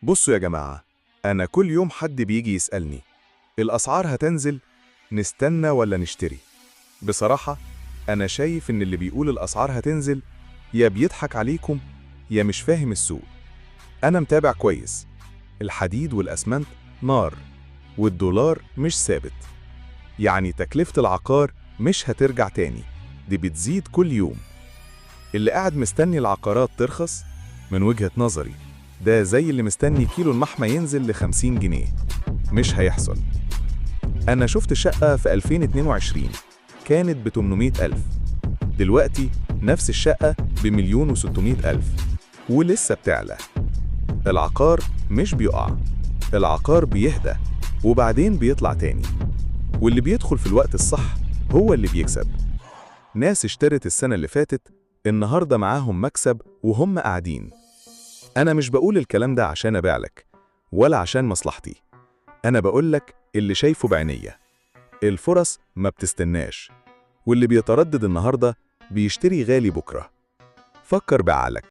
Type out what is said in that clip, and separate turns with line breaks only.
بصوا يا جماعة، أنا كل يوم حد بيجي يسألني الأسعار هتنزل، نستنى ولا نشتري؟ بصراحة أنا شايف إن اللي بيقول الأسعار هتنزل يا بيضحك عليكم يا مش فاهم السوق. أنا متابع كويس، الحديد والأسمنت نار، والدولار مش ثابت. يعني تكلفة العقار مش هترجع تاني، دي بتزيد كل يوم. اللي قاعد مستني العقارات ترخص، من وجهة نظري ده زي اللي مستني كيلو المحمى ينزل ل50 جنيه. مش هيحصل. أنا شفت شقة في 2022 كانت ب800,000، دلوقتي نفس الشقة ب1,600,000 ولسه بتعلى. العقار مش بيقع، العقار بيهدى وبعدين بيطلع تاني، واللي بيدخل في الوقت الصح هو اللي بيكسب. ناس اشترت السنة اللي فاتت النهاردة معاهم مكسب وهم قاعدين. أنا مش بقول الكلام ده عشان أبيعلك ولا عشان مصلحتي، أنا بقولك اللي شايفه بعينيا. الفرص ما بتستناش، واللي بيتردد النهاردة بيشتري غالي بكرة. فكر بعقلك.